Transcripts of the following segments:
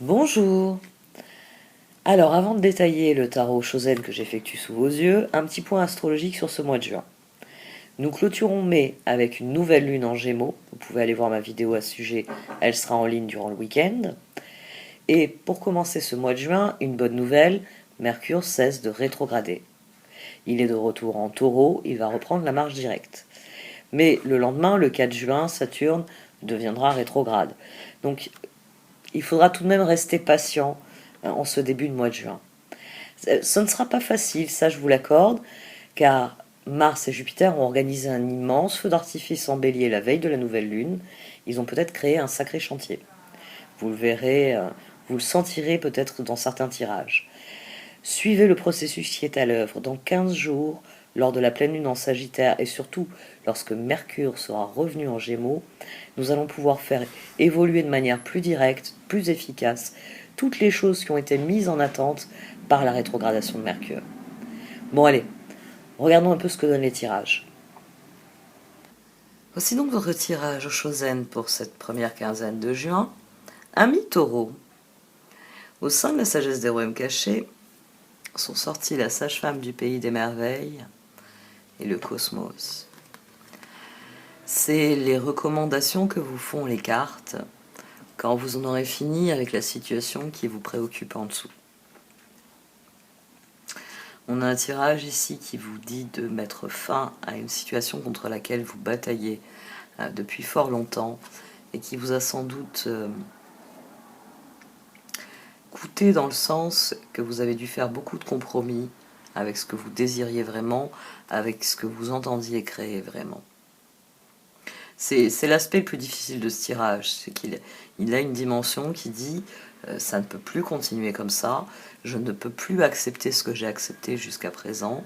Bonjour. Alors, avant de détailler le tarot Chosen que j'effectue sous vos yeux, un petit point astrologique sur ce mois de juin. Nous clôturons mai avec une nouvelle lune en Gémeaux. Vous pouvez aller voir ma vidéo à ce sujet, elle sera en ligne durant le week-end. Et pour commencer ce mois de juin, une bonne nouvelle, Mercure cesse de rétrograder. Il est de retour en Taureau, il va reprendre la marche directe. Mais le lendemain, le 4 juin, Saturne deviendra rétrograde. Donc il faudra tout de même rester patient en ce début de mois de juin. Ce ne sera pas facile, ça je vous l'accorde, car Mars et Jupiter ont organisé un immense feu d'artifice en Bélier la veille de la nouvelle lune. Ils ont peut-être créé un sacré chantier. Vous le verrez, vous le sentirez peut-être dans certains tirages. Suivez le processus qui est à l'œuvre. Dans 15 jours, lors de la pleine lune en Sagittaire et surtout lorsque Mercure sera revenu en Gémeaux, nous allons pouvoir faire évoluer de manière plus directe, plus efficace, toutes les choses qui ont été mises en attente par la rétrogradation de Mercure. Bon allez, regardons un peu ce que donnent les tirages. Voici donc votre tirage au Chosen pour cette première quinzaine de juin. Ami Taureau. Au sein de la sagesse des royaumes cachés, sont sortis la sage-femme du pays des merveilles et le cosmos. C'est les recommandations que vous font les cartes quand vous en aurez fini avec la situation qui vous préoccupe en dessous. On a un tirage ici qui vous dit de mettre fin à une situation contre laquelle vous bataillez depuis fort longtemps et qui vous a sans doute coûté dans le sens que vous avez dû faire beaucoup de compromis avec ce que vous désiriez vraiment, avec ce que vous entendiez créer vraiment. C'est l'aspect le plus difficile de ce tirage, c'est qu'il a une dimension qui dit ça ne peut plus continuer comme ça, je ne peux plus accepter ce que j'ai accepté jusqu'à présent,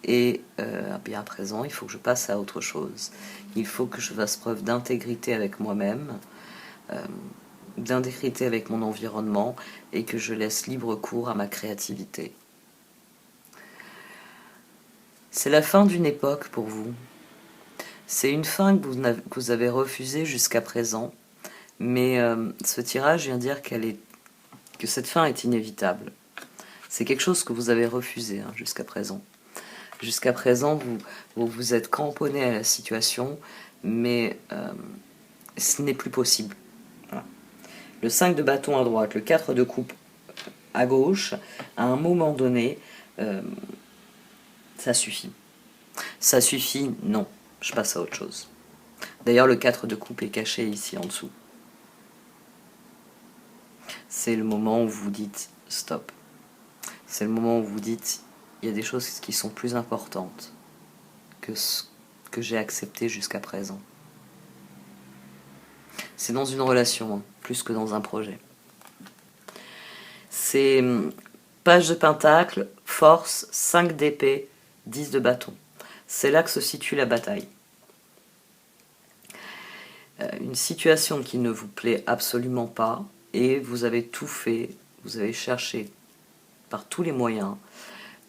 et bien à présent, il faut que je passe à autre chose. Il faut que je fasse preuve d'intégrité avec moi-même, d'intégrité avec mon environnement, et que je laisse libre cours à ma créativité. C'est la fin d'une époque pour vous. C'est une fin que vous avez refusée jusqu'à présent, mais ce tirage vient dire que cette fin est inévitable. C'est quelque chose que vous avez refusé jusqu'à présent. Jusqu'à présent, vous vous êtes cramponné à la situation, mais ce n'est plus possible. Voilà. Le 5 de bâton à droite, le 4 de coupe à gauche, à un moment donné, ça suffit. Ça suffit, non, je passe à autre chose. D'ailleurs, le 4 de coupe est caché ici en dessous. C'est le moment où vous dites stop. C'est le moment où vous dites il y a des choses qui sont plus importantes que ce que j'ai accepté jusqu'à présent. C'est dans une relation, plus que dans un projet. C'est page de pentacle, force, 5 d'épée, 10 de bâton. C'est là que se situe la bataille. Une situation qui ne vous plaît absolument pas, et vous avez tout fait, vous avez cherché par tous les moyens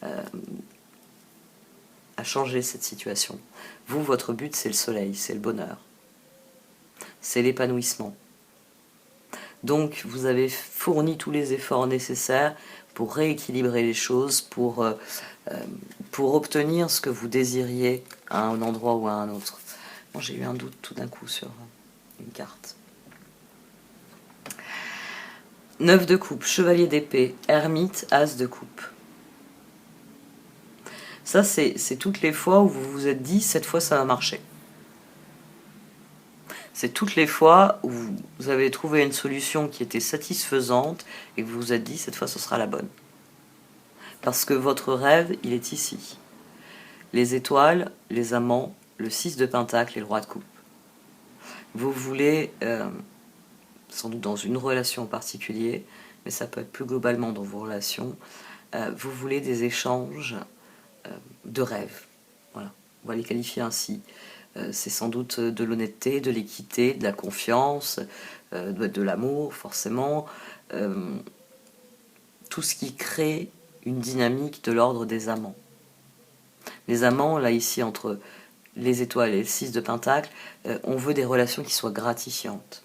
à changer cette situation. Vous, votre but, c'est le soleil, c'est le bonheur, c'est l'épanouissement. Donc, vous avez fourni tous les efforts nécessaires pour rééquilibrer les choses, pour obtenir ce que vous désiriez à un endroit ou à un autre. Bon, j'ai eu un doute tout d'un coup sur une carte. 9 de coupe, chevalier d'épée, ermite, as de coupe. Ça, c'est toutes les fois où vous vous êtes dit, cette fois ça va marcher. C'est toutes les fois où vous avez trouvé une solution qui était satisfaisante et que vous vous êtes dit, cette fois ce sera la bonne. Parce que votre rêve, il est ici. Les étoiles, les amants, le 6 de pentacle et le roi de coupe. Vous voulez, sans doute dans une relation en particulier, mais ça peut être plus globalement dans vos relations, vous voulez des échanges de rêve. Voilà, on va les qualifier ainsi. C'est sans doute de l'honnêteté, de l'équité, de la confiance, de l'amour forcément, tout ce qui crée une dynamique de l'ordre des amants. Les amants, là ici entre les étoiles et le 6 de pentacle, on veut des relations qui soient gratifiantes,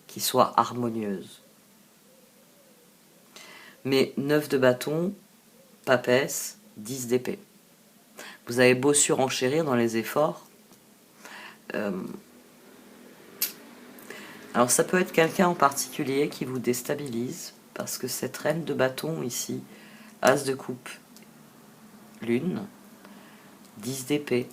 qui soient harmonieuses. Mais 9 de bâton, papesse, 10 d'épée. Vous avez beau surenchérir dans les efforts. Alors ça peut être quelqu'un en particulier qui vous déstabilise, parce que cette reine de bâton ici, as de coupe, lune, 10 d'épée,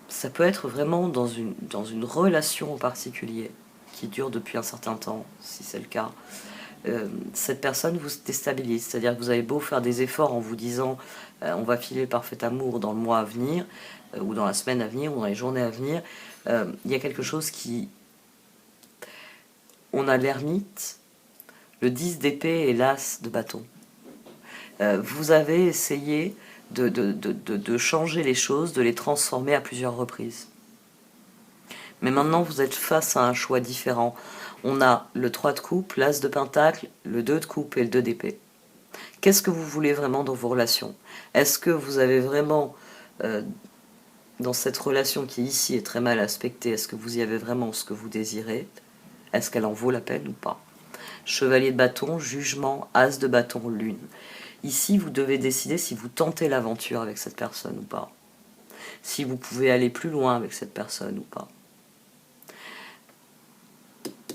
ça peut être vraiment dans une relation en particulier, qui dure depuis un certain temps, si c'est le cas. Cette personne vous déstabilise, c'est-à-dire que vous avez beau faire des efforts en vous disant on va filer le parfait amour dans le mois à venir, ou dans la semaine à venir, ou dans les journées à venir, il y a quelque chose qui... On a l'ermite, le 10 d'épée et l'as de bâton. Vous avez essayé de changer les choses, de les transformer à plusieurs reprises. Mais maintenant, vous êtes face à un choix différent. On a le 3 de coupe, l'as de pentacle, le 2 de coupe et le 2 d'épée. Qu'est-ce que vous voulez vraiment dans vos relations? Est-ce que vous avez vraiment, dans cette relation qui ici est très mal aspectée, est-ce que vous y avez vraiment ce que vous désirez? Est-ce qu'elle en vaut la peine ou pas? Chevalier de bâton, jugement, as de bâton, lune. Ici, vous devez décider si vous tentez l'aventure avec cette personne ou pas. Si vous pouvez aller plus loin avec cette personne ou pas.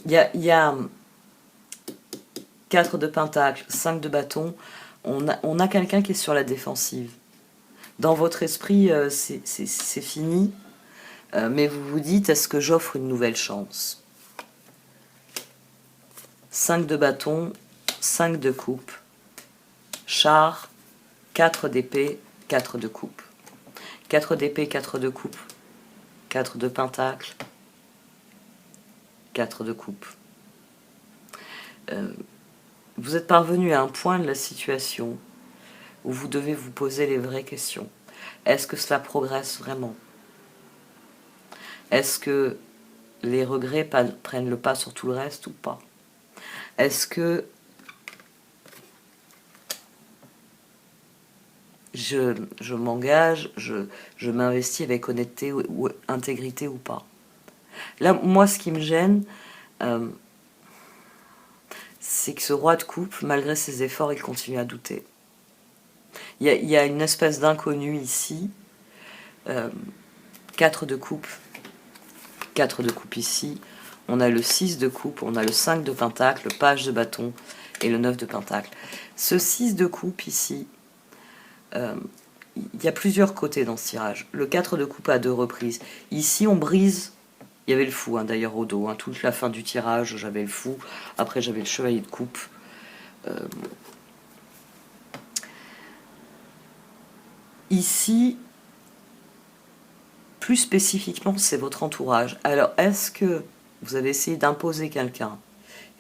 Il y a 4 de pentacle, 5 de bâton. On a quelqu'un qui est sur la défensive. Dans votre esprit, c'est fini. Mais vous vous dites, est-ce que j'offre une nouvelle chance? 5 de bâton, 5 de coupe, char, 4 d'épée, 4 de coupe. 4 d'épée, 4 de coupe, 4 de pentacle, 4 de coupe. Vous êtes parvenu à un point de la situation où vous devez vous poser les vraies questions. Est-ce que cela progresse vraiment? Est-ce que les regrets prennent le pas sur tout le reste ou pas? Est-ce que je m'engage, je m'investis avec honnêteté ou intégrité ou pas? Là, moi, ce qui me gêne, c'est que ce roi de coupe, malgré ses efforts, il continue à douter. Il y a une espèce d'inconnu ici. 4 de coupe. 4 de coupe ici. On a le 6 de coupe, on a le 5 de pentacle, le page de bâton et le 9 de pentacle. Ce 6 de coupe ici, il y a plusieurs côtés dans ce tirage. Le 4 de coupe à 2 reprises. Ici, on brise. Il y avait le fou, hein, d'ailleurs, au dos. Hein. Toute la fin du tirage, j'avais le fou. Après, j'avais le chevalier de coupe. Ici, plus spécifiquement, c'est votre entourage. Alors, est-ce que vous avez essayé d'imposer quelqu'un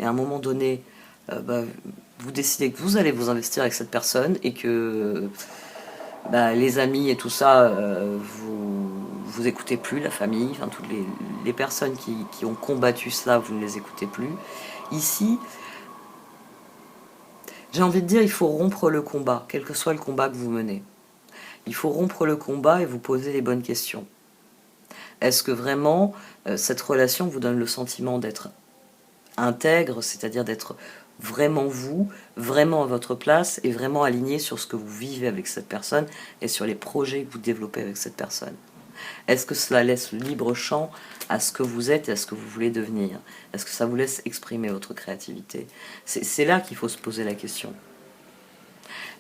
et à un moment donné, vous décidez que vous allez vous investir avec cette personne et que les amis et tout ça, vous écoutez plus, la famille, enfin toutes les personnes qui ont combattu cela, vous ne les écoutez plus. Ici, j'ai envie de dire, il faut rompre le combat, quel que soit le combat que vous menez. Il faut rompre le combat et vous poser les bonnes questions. Est-ce que vraiment cette relation vous donne le sentiment d'être intègre, c'est-à-dire d'être vraiment vous, vraiment à votre place et vraiment aligné sur ce que vous vivez avec cette personne et sur les projets que vous développez avec cette personne? Est-ce que cela laisse le libre champ à ce que vous êtes et à ce que vous voulez devenir? Est-ce que ça vous laisse exprimer votre créativité? C'est là qu'il faut se poser la question.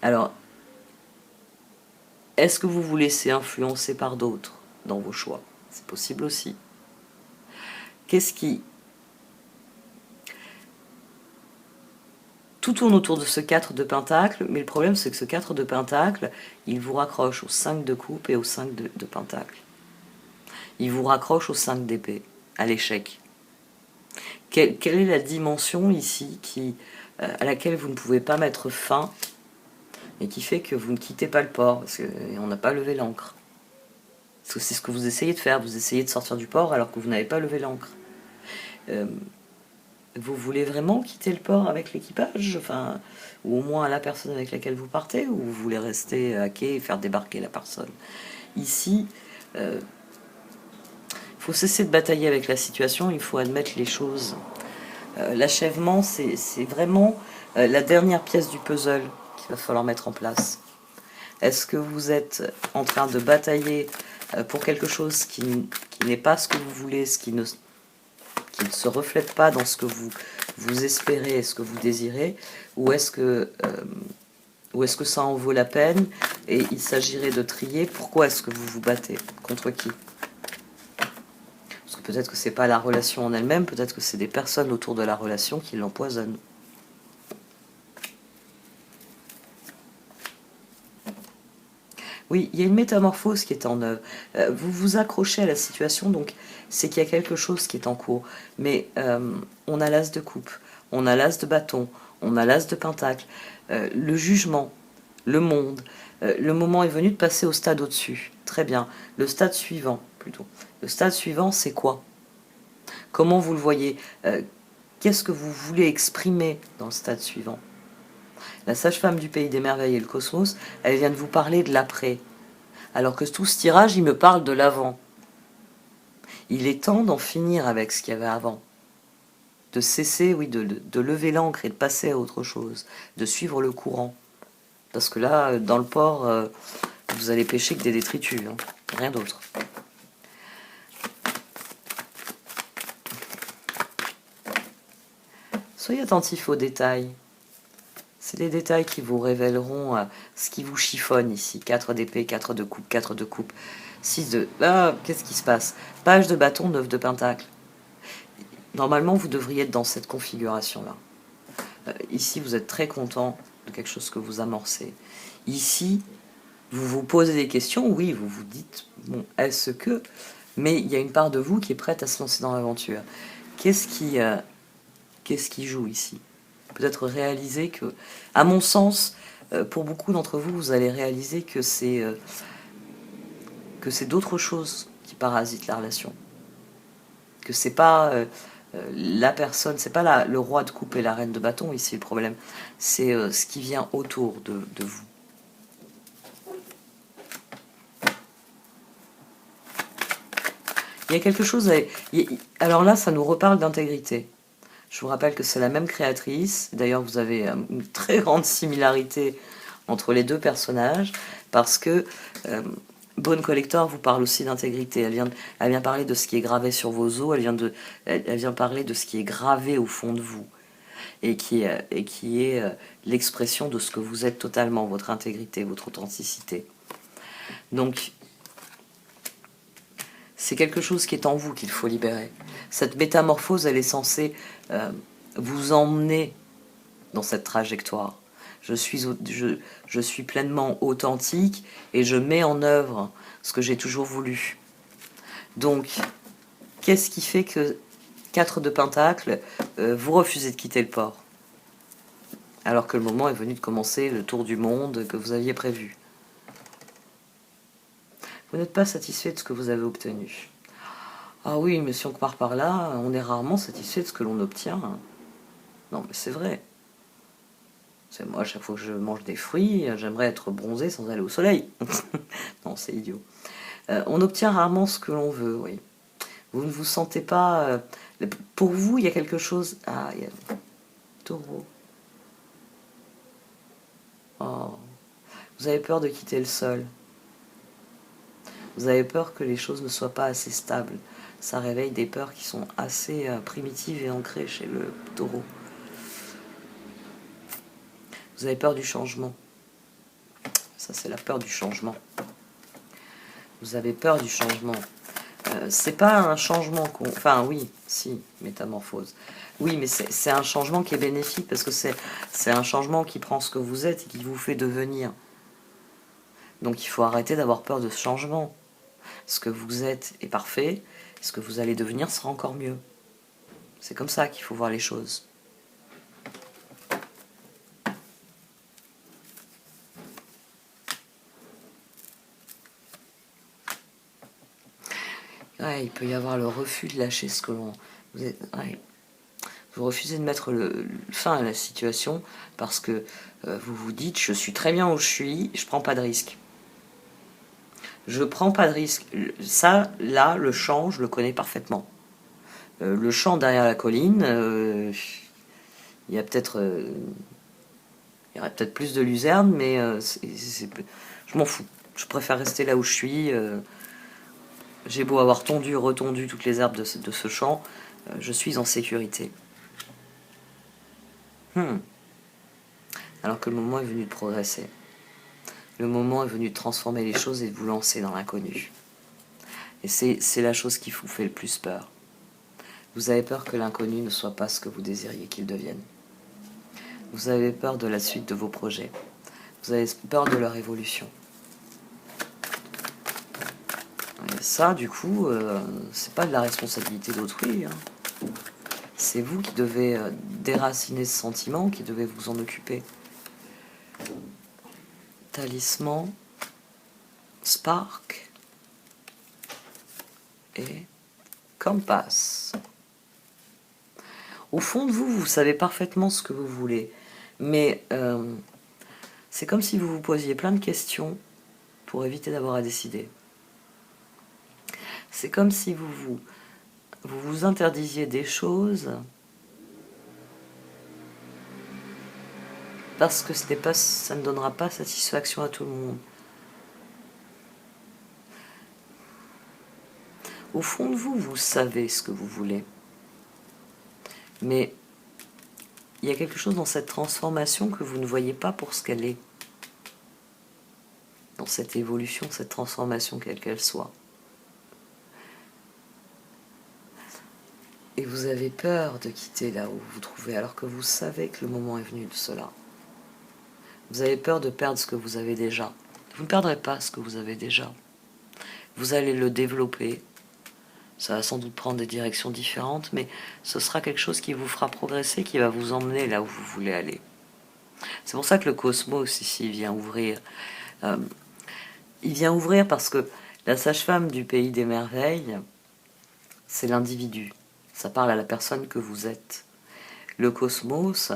Alors, est-ce que vous vous laissez influencer par d'autres dans vos choix? C'est possible aussi. Qu'est-ce qui... Tout tourne autour de ce 4 de pentacle, mais le problème c'est que ce 4 de pentacle, il vous raccroche au 5 de coupe et au 5 de pentacle. Il vous raccroche au 5 d'épée, à l'échec. Quelle est la dimension ici à laquelle vous ne pouvez pas mettre fin et qui fait que vous ne quittez pas le port, parce qu'on n'a pas levé l'ancre? Parce que c'est ce que vous essayez de faire, vous essayez de sortir du port alors que vous n'avez pas levé l'ancre. Vous voulez vraiment quitter le port avec l'équipage, enfin, ou au moins la personne avec laquelle vous partez, ou vous voulez rester à quai et faire débarquer la personne? Ici, il faut cesser de batailler avec la situation, il faut admettre les choses. L'achèvement, c'est vraiment La dernière pièce du puzzle qu'il va falloir mettre en place. Est-ce que vous êtes en train de batailler pour quelque chose qui n'est pas ce que vous voulez, qui ne se reflète pas dans ce que vous espérez et ce que vous désirez, ou est-ce que ça en vaut la peine et il s'agirait de trier pourquoi est-ce que vous vous battez, contre qui? Parce que peut-être que c'est pas la relation en elle-même, peut-être que c'est des personnes autour de la relation qui l'empoisonnent. Oui, il y a une métamorphose qui est en œuvre. Vous vous accrochez à la situation, donc c'est qu'il y a quelque chose qui est en cours. Mais on a l'as de coupe, on a l'as de bâton, on a l'as de pentacle. Le jugement, le monde, le moment est venu de passer au stade au-dessus. Très bien. Le stade suivant, plutôt. Le stade suivant, c'est quoi? Comment vous le voyez? Qu'est-ce que vous voulez exprimer dans le stade suivant? La sage-femme du pays des merveilles et le cosmos, elle vient de vous parler de l'après. Alors que tout ce tirage, il me parle de l'avant. Il est temps d'en finir avec ce qu'il y avait avant. De cesser, oui, de lever l'ancre et de passer à autre chose. De suivre le courant. Parce que là, dans le port, vous allez pêcher que des détritus. Hein. Rien d'autre. Soyez attentifs aux détails. C'est les détails qui vous révéleront ce qui vous chiffonne ici. 4 d'épée, 4 de coupe, 4 de coupe, 6 de... Ah, qu'est-ce qui se passe? Page de bâton, 9 de pentacle. Normalement, vous devriez être dans cette configuration-là. Ici, vous êtes très content de quelque chose que vous amorcez. Ici, vous vous posez des questions, oui, vous vous dites, bon, est-ce que... Mais il y a une part de vous qui est prête à se lancer dans l'aventure. Qu'est-ce qui joue ici? Peut-être réaliser que, à mon sens, pour beaucoup d'entre vous, vous allez réaliser que c'est d'autres choses qui parasitent la relation. Que c'est pas la personne, c'est pas le roi de coupe et la reine de bâton ici le problème. C'est ce qui vient autour de vous. Il y a quelque chose... Alors là, ça nous reparle d'intégrité. Je vous rappelle que c'est la même créatrice. D'ailleurs, vous avez une très grande similarité entre les deux personnages, parce que Bone Collector vous parle aussi d'intégrité. Elle vient parler de ce qui est gravé sur vos os, elle vient parler de ce qui est gravé au fond de vous, et qui est l'expression de ce que vous êtes totalement, votre intégrité, votre authenticité. Donc, c'est quelque chose qui est en vous qu'il faut libérer. Cette métamorphose, elle est censée vous emmener dans cette trajectoire. Je suis pleinement authentique et je mets en œuvre ce que j'ai toujours voulu. Donc, qu'est-ce qui fait que 4 de pentacle, vous refusez de quitter le port? Alors que le moment est venu de commencer le tour du monde que vous aviez prévu. Vous n'êtes pas satisfait de ce que vous avez obtenu. Ah oui, mais si on part par là, on est rarement satisfait de ce que l'on obtient. Non, mais c'est vrai. C'est moi, à chaque fois que je mange des fruits, j'aimerais être bronzé sans aller au soleil. Non, c'est idiot. On obtient rarement ce que l'on veut, oui. Vous ne vous sentez pas... pour vous, il y a quelque chose... Ah, il y a... Taureau. Oh. Vous avez peur de quitter le sol. Vous avez peur que les choses ne soient pas assez stables. Ça réveille des peurs qui sont assez primitives et ancrées chez le taureau. Vous avez peur du changement. Ça, c'est la peur du changement. Vous avez peur du changement. C'est pas un changement qu'on... Enfin, oui, si, métamorphose. Oui, mais c'est un changement qui est bénéfique parce que c'est un changement qui prend ce que vous êtes et qui vous fait devenir. Donc, il faut arrêter d'avoir peur de ce changement. Ce que vous êtes est parfait. Ce que vous allez devenir sera encore mieux. C'est comme ça qu'il faut voir les choses. Ouais, il peut y avoir le refus de lâcher ce que l'on... Vous refusez de mettre fin à la situation parce que vous vous dites « je suis très bien où je suis, je prends pas de risque ». Je prends pas de risque. Ça, là, le champ, je le connais parfaitement. Le champ derrière la colline, il y a peut-être Il y aurait peut-être plus de luzerne, mais je m'en fous. Je préfère rester là où je suis. J'ai beau avoir tondu, retondu toutes les herbes de ce champ, je suis en sécurité. Alors que le moment est venu de progresser. Le moment est venu de transformer les choses et de vous lancer dans l'inconnu. Et c'est la chose qui vous fait le plus peur. Vous avez peur que l'inconnu ne soit pas ce que vous désiriez qu'il devienne. Vous avez peur de la suite de vos projets. Vous avez peur de leur évolution. Et ça, du coup, c'est pas de la responsabilité d'autrui. C'est vous qui devez déraciner ce sentiment, qui devez vous en occuper. Talisman, Spark et Compass. Au fond de vous, vous savez parfaitement ce que vous voulez, mais c'est comme si vous vous posiez plein de questions pour éviter d'avoir à décider. C'est comme si vous vous interdisiez des choses parce que ça ne donnera pas satisfaction à tout le monde. Au fond de vous, vous savez ce que vous voulez. Mais il y a quelque chose dans cette transformation que vous ne voyez pas pour ce qu'elle est. Dans cette évolution, cette transformation, quelle qu'elle soit. Et vous avez peur de quitter là où vous vous trouvez, alors que vous savez que le moment est venu de cela. Vous avez peur de perdre ce que vous avez déjà. Vous ne perdrez pas ce que vous avez déjà. Vous allez le développer. Ça va sans doute prendre des directions différentes, mais ce sera quelque chose qui vous fera progresser, qui va vous emmener là où vous voulez aller. C'est pour ça que le cosmos ici vient ouvrir. Il vient ouvrir parce que la sage-femme du pays des merveilles, c'est l'individu. Ça parle à la personne que vous êtes. Le cosmos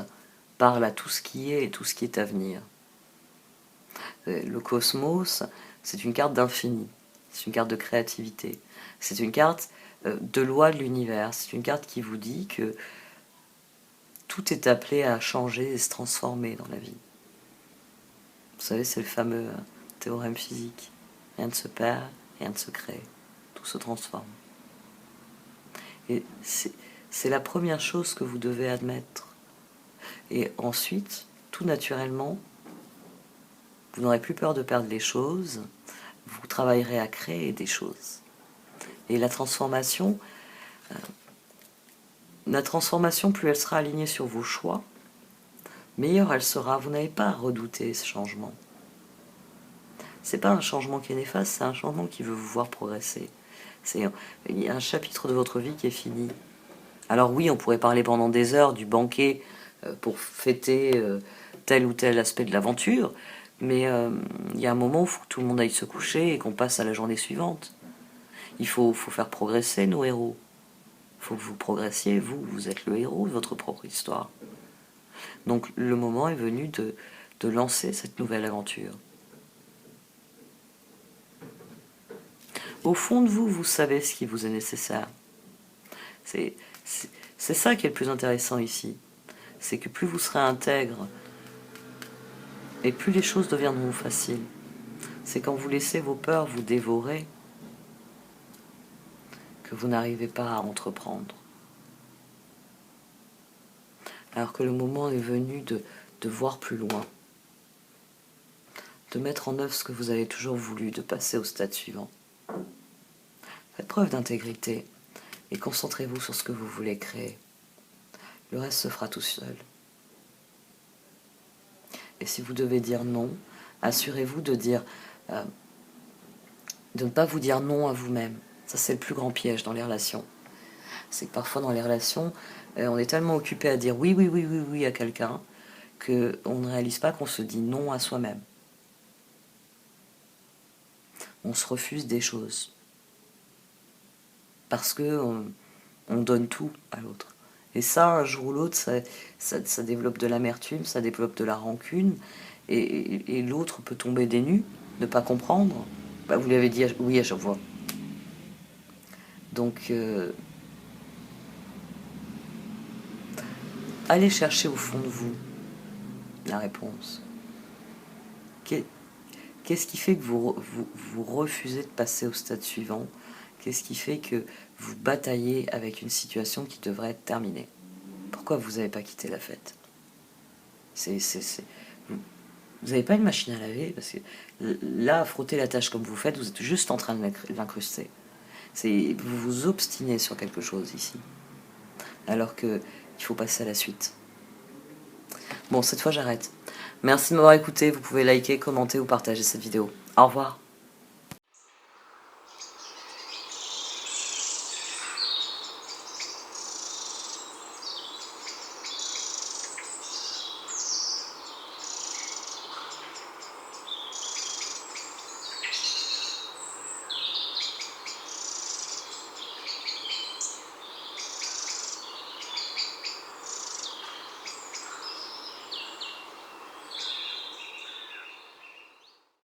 parle à tout ce qui est et tout ce qui est à venir. Le cosmos, c'est une carte d'infini. C'est une carte de créativité. C'est une carte de loi de l'univers. C'est une carte qui vous dit que tout est appelé à changer et se transformer dans la vie. Vous savez, c'est le fameux théorème physique. Rien ne se perd, rien ne se crée. Tout se transforme. Et c'est la première chose que vous devez admettre. Et ensuite, tout naturellement, vous n'aurez plus peur de perdre les choses. Vous travaillerez à créer des choses. Et la transformation, plus elle sera alignée sur vos choix, meilleure elle sera. Vous n'avez pas à redouter ce changement. C'est pas un changement qui est néfaste, c'est un changement qui veut vous voir progresser. Il y a un chapitre de votre vie qui est fini. Alors oui, on pourrait parler pendant des heures du banquet pour fêter tel ou tel aspect de l'aventure, mais il y a un moment où il faut que tout le monde aille se coucher et qu'on passe à la journée suivante. Il faut faire progresser nos héros. Il faut que vous progressiez, vous êtes le héros de votre propre histoire. Donc le moment est venu de lancer cette nouvelle aventure. Au fond de vous, vous savez ce qui vous est nécessaire. C'est ça qui est le plus intéressant ici. C'est que plus vous serez intègre, et plus les choses deviendront faciles. C'est quand vous laissez vos peurs vous dévorer que vous n'arrivez pas à entreprendre. Alors que le moment est venu de voir plus loin, de mettre en œuvre ce que vous avez toujours voulu, de passer au stade suivant. Faites preuve d'intégrité et concentrez-vous sur ce que vous voulez créer. Le reste se fera tout seul. Et si vous devez dire non, assurez-vous de ne pas vous dire non à vous-même. Ça, c'est le plus grand piège dans les relations. C'est que parfois dans les relations, on est tellement occupé à dire oui, oui, oui, oui, oui à quelqu'un qu'on ne réalise pas qu'on se dit non à soi-même. On se refuse des choses. Parce que on donne tout à l'autre. Et ça, un jour ou l'autre, ça développe de l'amertume, ça développe de la rancune, et l'autre peut tomber des nues, ne pas comprendre. Bah, vous lui avez dit oui à chaque fois. Donc, allez chercher au fond de vous la réponse. Qu'est-ce qui fait que vous refusez de passer au stade suivant? Qu'est-ce qui fait que vous bataillez avec une situation qui devrait être terminée? Pourquoi vous n'avez pas quitté la fête? Vous n'avez pas une machine à laver? Parce que là, frotter la tâche comme vous faites, vous êtes juste en train de l'incruster. Vous vous obstinez sur quelque chose ici. Alors qu'il faut passer à la suite. Bon, cette fois j'arrête. Merci de m'avoir écouté, vous pouvez liker, commenter ou partager cette vidéo. Au revoir.